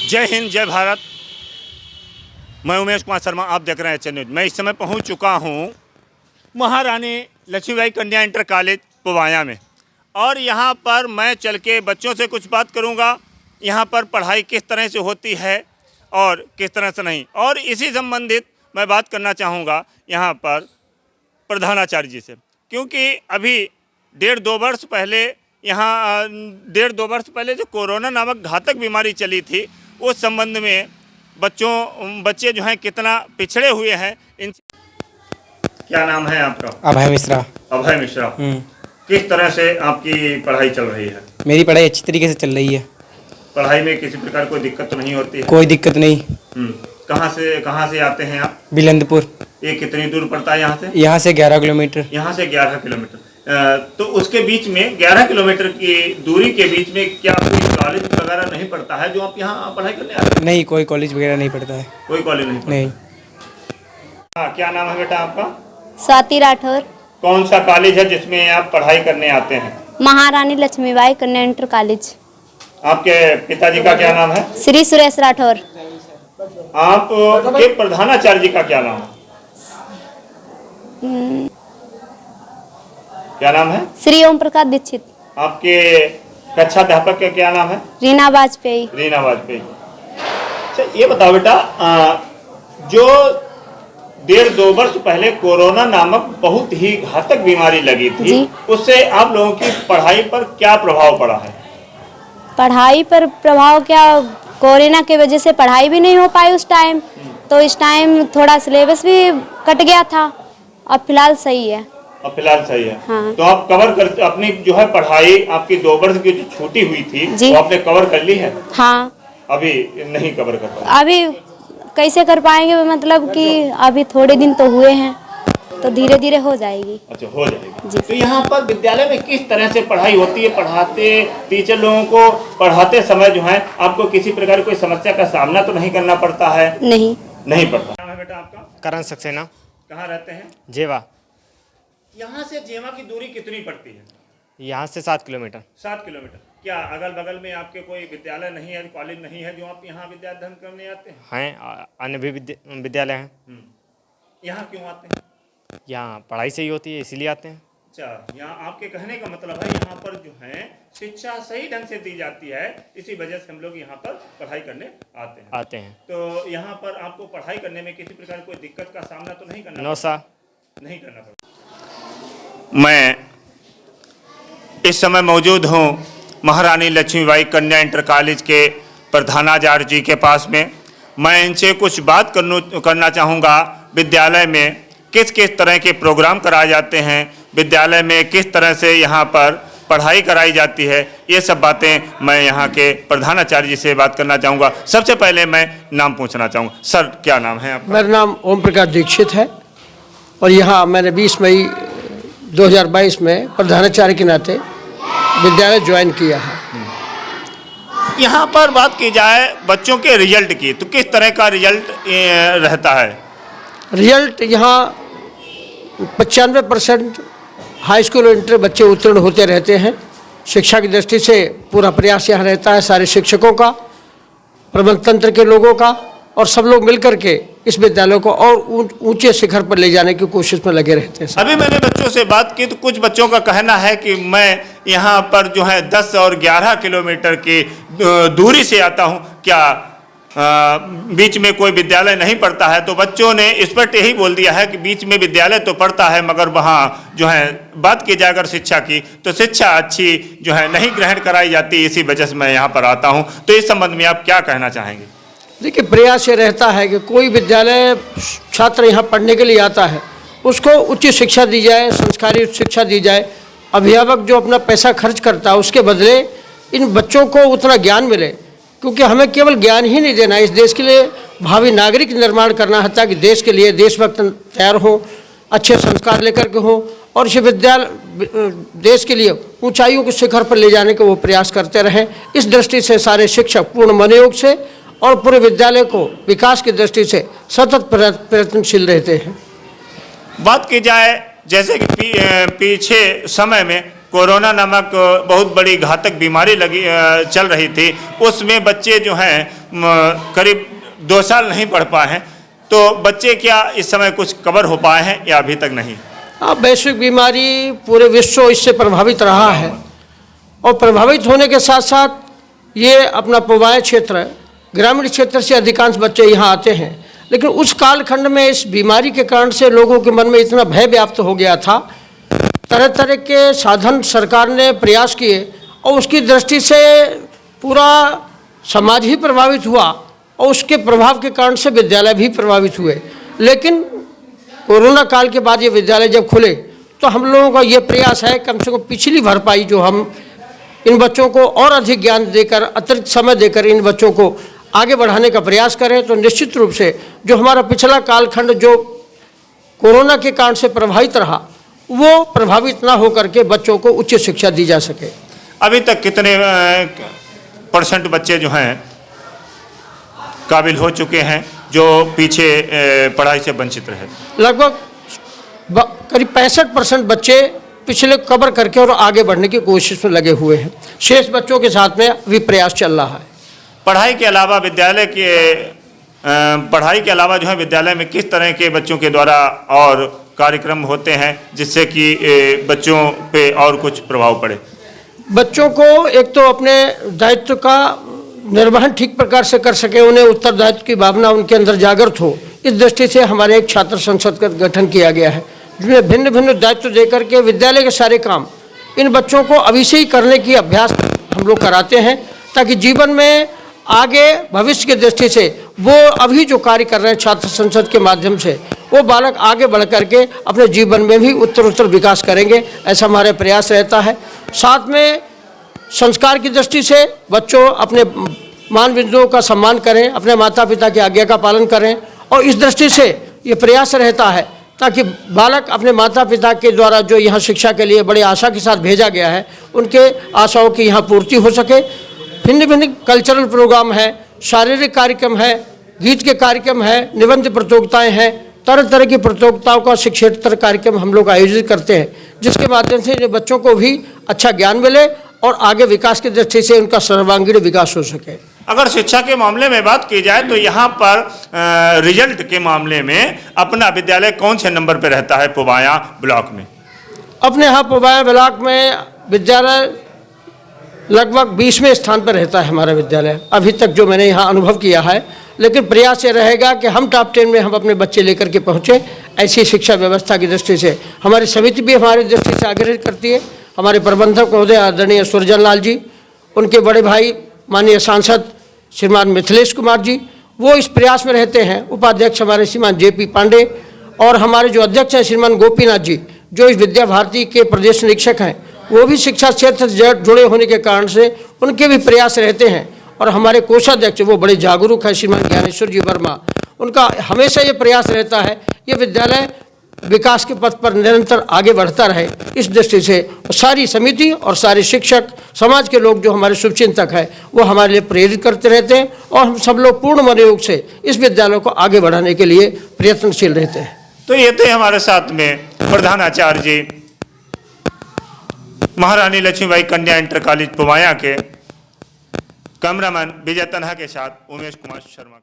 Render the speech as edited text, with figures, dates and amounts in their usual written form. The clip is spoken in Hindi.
जय हिंद, जय भारत। मैं उमेश कुमार शर्मा, आप देख रहे हैं एच न्यूज। मैं इस समय पहुंच चुका हूं महारानी लक्ष्मीबाई कन्या इंटर कॉलेज पुवाया में, और यहां पर मैं चल के बच्चों से कुछ बात करूंगा। यहां पर पढ़ाई किस तरह से होती है और किस तरह से नहीं, और इसी संबंधित मैं बात करना चाहूँगा यहां पर प्रधानाचार्य जी से, क्योंकि अभी 1.5-2 वर्ष पहले यहाँ 1.5-2 वर्ष पहले जो कोरोना नामक घातक बीमारी चली थी, उस संबंध में बच्चे जो हैं कितना पिछड़े हुए हैं। इन क्या नाम है आपका? अभय मिश्रा। अभय मिश्रा। किस तरह से आपकी पढ़ाई चल रही है? मेरी पढ़ाई अच्छी तरीके से चल रही है। पढ़ाई में किसी प्रकार कोई दिक्कत तो नहीं होती है? कोई दिक्कत नहीं। कहाँ से आते हैं आप? बिलंदपुर। ये कितनी दूर पड़ता है यहाँ से? यहाँ से 11 किलोमीटर। यहाँ से 11 किलोमीटर। तो उसके बीच में 11 किलोमीटर की दूरी के बीच में क्या कोई कॉलेज वगैरह नहीं पड़ता है जो आप यहाँ पढ़ाई करने आते हैं? नहीं, कोई कॉलेज वगैरह नहीं पढ़ता है। कोई कॉलेज नहीं पढ़ता? नहीं। हाँ, क्या नाम है बेटा आपका? स्वाति राठौर। कौन सा कॉलेज है जिसमें आप पढ़ाई करने आते हैं? महारानी लक्ष्मीबाई कन्या इंटर कॉलेज। आपके पिताजी का क्या नाम है? श्री सुरेश राठौर। आपके प्रधानाचार्य जी का क्या नाम है? क्या नाम है? श्री ओम प्रकाश दीक्षित। आपके कक्षा अध्यापक का क्या नाम है? रीना वाजपेयी। रीना वाजपेयी। अच्छा, ये बताओ बेटा, जो 1.5-2 वर्ष पहले कोरोना नामक बहुत ही घातक बीमारी लगी थी, उससे आप लोगों की पढ़ाई पर क्या प्रभाव पड़ा है? पढ़ाई पर प्रभाव क्या, कोरोना की वजह से पढ़ाई भी नहीं हो पाई उस टाइम, तो इस टाइम थोड़ा सिलेबस भी कट गया था। अब फिलहाल सही है। अब फिलहाल सही है। हाँ। तो आप कवर कर अपनी जो है पढ़ाई आपकी 2 वर्ष की जो छूटी हुई थी वो आपने कवर कर ली है? हाँ। अभी नहीं कवर कर पाए? अभी कैसे कर पाएंगे, मतलब कि अभी थोड़े दिन तो हुए हैं, तो धीरे धीरे हो जाएगी। अच्छा, हो जाएगी। तो यहाँ पर विद्यालय में किस तरह से पढ़ाई होती है? पढ़ाते टीचर लोगों को पढ़ाते समय जो है आपको किसी प्रकार कोई समस्या का सामना तो नहीं करना पड़ता है? नहीं पड़ता। नाम है बेटा आपका? करण सक्सेना। कहाँ रहते हैं? जेवा। यहाँ से जेवा की दूरी कितनी पड़ती है? यहाँ से 7 किलोमीटर। 7 किलोमीटर। क्या अगल बगल में आपके कोई विद्यालय नहीं है, कॉलेज नहीं है जो आप यहाँ विद्या अध्ययन करने आते हैं? हैं, अन्य भी विद्यालय हैं। यहाँ क्यों आते हैं? यहाँ पढ़ाई सही होती है, इसीलिए आते हैं। अच्छा, यहाँ आपके कहने का मतलब है यहाँ पर जो है शिक्षा सही ढंग से दी जाती है, इसी वजह से हम लोग यहाँ पर पढ़ाई करने आते हैं। तो यहाँ पर आपको पढ़ाई करने में किसी प्रकार कोई दिक्कत का सामना तो नहीं करना? नहीं करना पड़ता। मैं इस समय मौजूद हूँ महारानी लक्ष्मीबाई कन्या इंटर कॉलेज के प्रधानाचार्य जी के पास में। मैं इनसे कुछ बात करना चाहूँगा। विद्यालय में किस किस तरह के प्रोग्राम कराए जाते हैं, विद्यालय में किस तरह से यहाँ पर पढ़ाई कराई जाती है, ये सब बातें मैं यहाँ के प्रधानाचार्य जी से बात करना चाहूँगा। सबसे पहले मैं नाम पूछना चाहूँगा। सर, क्या नाम है आपका? मेरा नाम ओम प्रकाश दीक्षित है, और यहाँ मैंने 20 मई 2022 में प्रधानाचार्य के नाते विद्यालय ज्वाइन किया है। यहाँ पर बात की जाए बच्चों के रिजल्ट की, तो किस तरह का रिजल्ट रहता है? रिजल्ट यहाँ 95% हाई स्कूल और इंटर बच्चे उत्तीर्ण होते रहते हैं। शिक्षा की दृष्टि से पूरा प्रयास यहाँ रहता है, सारे शिक्षकों का, प्रबंध तंत्र के लोगों का, और सब लोग मिलकर के इस विद्यालय को और ऊंचे शिखर पर ले जाने की कोशिश में लगे रहते हैं। अभी मैंने बच्चों से बात की तो कुछ बच्चों का कहना है कि मैं यहाँ पर जो है 10 और 11 किलोमीटर की दूरी से आता हूँ, क्या बीच में कोई विद्यालय नहीं पढ़ता है? तो बच्चों ने इस पर यही बोल दिया है कि बीच में विद्यालय तो पढ़ता है, मगर वहाँ जो है बात की जाए अगर शिक्षा की, तो शिक्षा अच्छी जो है नहीं ग्रहण कराई जाती। इसी वजह से मैं यहाँ पर आता हूँ। तो इस संबंध में आप क्या कहना चाहेंगे? देखिए, प्रयास ये रहता है कि कोई विद्यालय छात्र यहाँ पढ़ने के लिए आता है, उसको उच्च शिक्षा दी जाए, संस्कारी शिक्षा दी जाए। अभिभावक जो अपना पैसा खर्च करता है, उसके बदले इन बच्चों को उतना ज्ञान मिले, क्योंकि हमें केवल ज्ञान ही नहीं देना है, इस देश के लिए भावी नागरिक निर्माण करना है, ताकि देश के लिए देशभक्त तैयार हो, अच्छे संस्कार लेकर के हो, और इस विद्यालय देश के लिए ऊंचाइयों के शिखर पर ले जाने के वो प्रयास करते रहें। इस दृष्टि से सारे शिक्षक पूर्ण मनोयोग से और पूरे विद्यालय को विकास की दृष्टि से सतत प्रयत्नशील रहते हैं। बात की जाए जैसे कि पीछे समय में कोरोना नामक बहुत बड़ी घातक बीमारी चल रही थी, उसमें बच्चे जो हैं करीब 2 साल नहीं पढ़ पाए हैं, तो बच्चे क्या इस समय कुछ कवर हो पाए हैं या अभी तक नहीं? वैश्विक बीमारी पूरे विश्व इससे प्रभावित रहा है और प्रभावित होने के साथ साथ ये अपना पूर्वांचल क्षेत्र, ग्रामीण क्षेत्र से अधिकांश बच्चे यहाँ आते हैं, लेकिन उस कालखंड में इस बीमारी के कारण से लोगों के मन में इतना भय व्याप्त हो गया था, तरह तरह के साधन सरकार ने प्रयास किए और उसकी दृष्टि से पूरा समाज ही प्रभावित हुआ और उसके प्रभाव के कारण से विद्यालय भी प्रभावित हुए। लेकिन कोरोना काल के बाद ये विद्यालय जब खुले तो हम लोगों का ये प्रयास है कम से कम पिछली भरपाई जो हम इन बच्चों को और अधिक ज्ञान देकर, अतिरिक्त समय देकर इन बच्चों को आगे बढ़ाने का प्रयास करें, तो निश्चित रूप से जो हमारा पिछला कालखंड जो कोरोना के कारण से प्रभावित रहा वो प्रभावित ना होकर के बच्चों को उच्च शिक्षा दी जा सके। अभी तक कितने % बच्चे जो हैं काबिल हो चुके हैं जो पीछे पढ़ाई से वंचित रहे? लगभग करीब 65% बच्चे पिछले कवर करके और आगे बढ़ने की कोशिश में लगे हुए हैं। शेष बच्चों के साथ में अभी प्रयास चल रहा है। पढ़ाई के अलावा जो है विद्यालय में किस तरह के बच्चों के द्वारा और कार्यक्रम होते हैं जिससे कि बच्चों पे और कुछ प्रभाव पड़े? बच्चों को एक तो अपने दायित्व का निर्वहन ठीक प्रकार से कर सके, उन्हें उत्तरदायित्व की भावना उनके अंदर जागृत हो, इस दृष्टि से हमारे एक छात्र संसद का गठन किया गया है जिसमें भिन्न भिन्न दायित्व देकर के विद्यालय के सारे काम इन बच्चों को अभी से ही करने की अभ्यास हम लोग कराते हैं, ताकि जीवन में आगे भविष्य की दृष्टि से वो अभी जो कार्य कर रहे हैं छात्र संसद के माध्यम से वो बालक आगे बढ़ करके अपने जीवन में भी उत्तर विकास करेंगे, ऐसा हमारे प्रयास रहता है। साथ में संस्कार की दृष्टि से बच्चों अपने मान बिंदुओं का सम्मान करें, अपने माता पिता की आज्ञा का पालन करें और इस दृष्टि से ये प्रयास रहता है ताकि बालक अपने माता पिता के द्वारा जो यहाँ शिक्षा के लिए बड़ी आशा के साथ भेजा गया है उनके आशाओं की यहाँ पूर्ति हो सके। भिन्न भिन्न कल्चरल प्रोग्राम है, शारीरिक कार्यक्रम है, गीत के कार्यक्रम है, निबंध प्रतियोगिताएं हैं, तरह तरह की प्रतियोगिताओं का शिक्षेतर कार्यक्रम हम लोग आयोजित करते हैं जिसके माध्यम से बच्चों को भी अच्छा ज्ञान मिले और आगे विकास की दृष्टि से उनका सर्वांगीण विकास हो सके। अगर शिक्षा के मामले में बात की जाए तो यहाँ पर रिजल्ट के मामले में अपना विद्यालय कौन से नंबर पर रहता है पुबाया ब्लॉक में? अपने यहाँ पुबाया ब्लॉक में विद्यालय लगभग 20वें स्थान पर रहता है हमारा विद्यालय अभी तक जो मैंने यहाँ अनुभव किया है, लेकिन प्रयास ये रहेगा कि हम टॉप 10 में हम अपने बच्चे लेकर के पहुँचे। ऐसी शिक्षा व्यवस्था की दृष्टि से हमारी समिति भी हमारी दृष्टि से आग्रह करती है। हमारे प्रबंधक महोदय आदरणीय सुरजन लाल जी, उनके बड़े भाई माननीय सांसद श्रीमान मिथिलेश कुमार जी, वो इस प्रयास में रहते हैं। उपाध्यक्ष हमारे श्रीमान JP पांडे और हमारे जो अध्यक्ष हैं श्रीमान गोपीनाथ जी जो इस विद्या भारती के प्रदेश निरीक्षक हैं, वो भी शिक्षा क्षेत्र से जुड़े होने के कारण से उनके भी प्रयास रहते हैं। और हमारे कोषाध्यक्ष वो बड़े जागरूक हैं श्रीमान ज्ञानेश्वर जी वर्मा, उनका हमेशा ये प्रयास रहता है ये विद्यालय विकास के पथ पर निरंतर आगे बढ़ता रहे। इस दृष्टि से सारी समिति और सारे शिक्षक समाज के लोग जो हमारे शुभचिंतक हैं वो हमारे लिए प्रेरित करते रहते हैं और हम सब लोग पूर्ण मनोयोग से इस विद्यालय को आगे बढ़ाने के लिए प्रयत्नशील रहते हैं। तो ये थे हमारे साथ में प्रधानाचार्य जी महारानी लक्ष्मीबाई कन्या इंटर कॉलेज पुबाया के। कैमरामैन विजय तन्हा के साथ उमेश कुमार शर्मा।